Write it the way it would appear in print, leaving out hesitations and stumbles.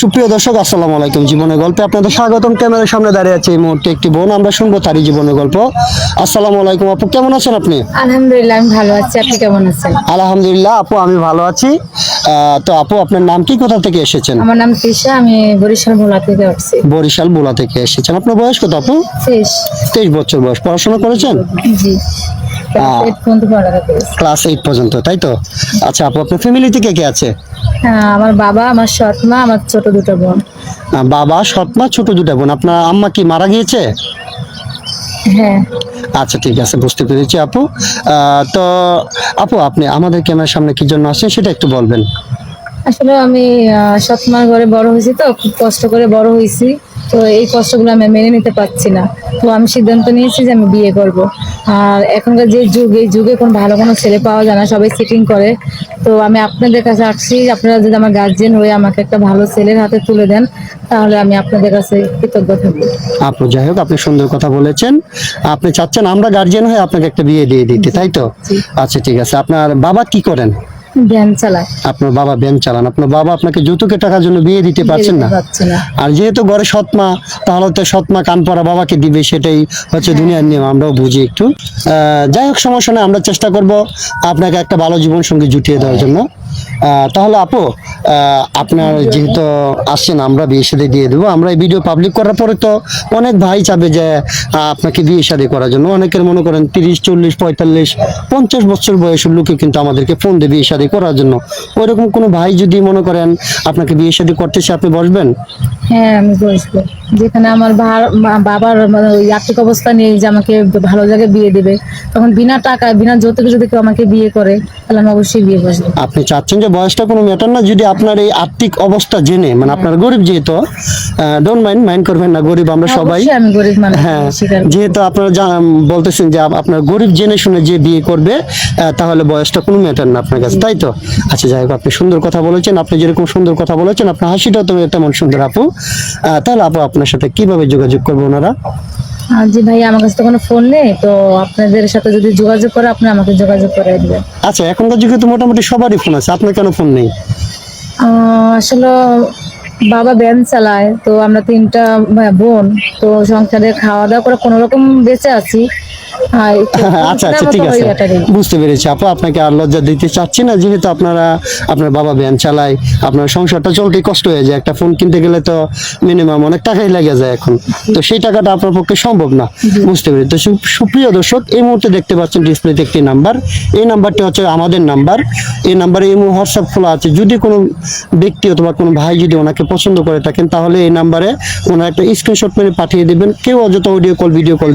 সুপ্রিয় দর্শক, আসসালামু আলাইকুম। জীবনের গল্পে আপনাদের স্বাগতম। ক্যামেরার সামনে দাঁড়িয়ে আছে এই মুহূর্তে একটি বোন, আমরা শুনবো তারই জীবনের গল্প। আসসালামু আলাইকুম আপু, কেমন আছেন আপনি? আলহামদুলিল্লাহ, আমি ভালো আছি। আপনি কেমন আছেন? আলহামদুলিল্লাহ আপু, আমি ভালো আছি। তো আপু, আপনার নাম কি, কোথা থেকে এসেছেন? আমার নাম তৃষা, আমি বরিশাল ভোলা থেকে আসছি। বরিশাল বোলা থেকে এসেছেন। আপনার বয়স কত আপু? শেষ। 23 বছর বয়স। পড়াশোনা করেছেন? জি, ক্লাস 8 পর্যন্ত, তাই তো? আচ্ছা আপু, আপনার ফ্যামিলিতে কে কে আছে? আমার বাবা, আমার সৎ মা, আমার ছোট দুটো বোন। বাবা, সৎ মা, ছোট দুটা বোন। আপনার আম্মা কি মারা গিয়েছে? হ্যাঁ। আচ্ছা ঠিক আছে, বুঝতে পেরেছি আপু। তো আপু, আপনি আমাদের ক্যামেরার সামনে কি জন্য আসছেন সেটা একটু বলবেন। আসলে আমি সৎ মার ঘরে বড় হয়েছি, তো খুব কষ্ট করে বড় হয়েছি। তো এই কষ্টগুলো আমি মেনে নিতে পারছি না। তো আমি সিদ্ধান্ত নিয়েছি যে আমি বিয়ে করব। আর এখনকার যে যুগ, এই যুগে কোনো ছেলে পাওয়া যায় না, সবাই সিটিং করে। তো আমি আপনাদের কাছে আসছি, আপনারা যদি আমার গার্জিয়ান হয়ে আমাকে একটা ভালো ছেলের হাতে তুলে দেন, তাহলে আমি আপনাদের কাছে কৃতজ্ঞ থাকবো। আপু, যাই হোক, আপনি সুন্দর কথা বলেছেন। আপনি চাচ্ছেন আমরা গার্জিয়ান হয়ে আপনাকে একটা বিয়ে দিয়ে দিতে, তাই তো? জি। আচ্ছা ঠিক আছে। আপনার বাবা কি করেন? ভ্যান চালায়। আপনার বাবা ভ্যান চালান। আপনার বাবা আপনাকে যৌতুকের টাকার জন্য বিয়ে দিতে পারছেন না। পারছি না। আর যেহেতু ঘরে সৎমা, তাহলে তো সৎমা কান পড়া বাবাকে দিবে, সেটাই হচ্ছে দুনিয়ার নিয়ম, আমরাও বুঝি একটু। যাই হোক, সমস্যা নয়, আমরা চেষ্টা করব আপনাকে একটা ভালো জীবন সঙ্গী জুটিয়ে দেওয়ার জন্য। তাহলে আপু, আপনার যেহেতু আসছেন, আমরা বিয়ে শাদী দিয়ে দেবো। আমরা এই ভিডিও পাবলিক করার পরে তো অনেক ভাই চাবে যে আপনাকে বিয়ে শাদী করার জন্য। অনেকের মনে করেন 30, 40, 45, 50 বছর বয়সের লোকে কিন্তু আমাদেরকে ফোন দেবে বিয়ে শাদী করার জন্য। ওইরকম কোনো ভাই যদি মনে করেন আপনাকে বিয়ে শাদী করতেছে, আপনি বসবেন? হ্যাঁ, আমি বসবো। যেখানে আমার বাবার ওই আর্থিক অবস্থা নেই যে আমাকে ভালো জায়গায় বিয়ে দেবে, তখন বিনা টাকায়, বিনা যৌতুকে যদি কেউ আমাকে বিয়ে করে, তাহলে আমি অবশ্যই বিয়ে বসবো। আপনি চাচ্ছেন যে বয়সটা কোনো ম্যাটার না, যদি আপনার এই আর্থিক অবস্থা জেনে, মানে আপনার গরিব যেহেতু, ডোন্ট মাইন্ড করবেন না, গরিব আমরা সবাই। অবশ্যই আমি গরিব মানুষ, হ্যাঁ, স্বীকার করি। যেহেতু আপনারা বলতেছেন যে আপনার গরিব জেনে শুনে যে বিয়ে করবে, তাহলে বয়সটা কোনো ম্যাটার না আপনার কাছে, তাই তো? আচ্ছা যাই হোক, আপনি সুন্দর কথা বলেছেন। আপনি যেরকম সুন্দর কথা বলেছেন, আপনার হাসিটাও তো তেমন সুন্দর আপু। তাহলে আপু, আপনার সাথে কিভাবে যোগাযোগ করবো ওনারা? জি ভাই, আমার কাছে তো কোনো ফোন নেই, তো আপনাদের সাথে যদি যোগাযোগ করে, আপনি আমাকে যোগাযোগ করে দিবেন। আচ্ছা, এখনকার যুগে তো মোটামুটি সবারই ফোন আছে, আপনার কেন ফোন নেই? আসলে বাবা ভ্যান চালায়, তো আমরা 3টা বোন, তো সংসারে খাওয়া দাওয়া করে কোনো রকম বেঁচে আছি। আচ্ছা আচ্ছা, ঠিক আছে, বুঝতে পেরেছি আপু। আপনাকে আর লজ্জা দিতে চাচ্ছি না, যেহেতু আপনার বাবা ভ্যান চালায়, আপনার সংসারটা চলতে কষ্ট হয়ে যায়। একটা ফোন কিনতে গেলে তো মিনিমাম অনেক টাকাই লেগে যায় এখন, তো সেই টাকাটা আপনার পক্ষে সম্ভব না। বুঝতে পেরেছি। তো সুপ্রিয় দর্শক, এই মুহূর্তে দেখতে পাচ্ছেন ডিসপ্লেতে একটি নাম্বার। এই নাম্বারটি হচ্ছে আমাদের নাম্বার। এই নাম্বারে ইমো, হোয়াটসঅ্যাপ খোলা আছে। যদি কোনো ব্যক্তি অথবা কোনো ভাই যদি ওনাকে পছন্দ করে থাকেন, তাহলে এই নাম্বারে ওনার একটা স্ক্রিনশট মেরে পাঠিয়ে দেবেন। কেউ অযথা অডিও কল, ভিডিও কল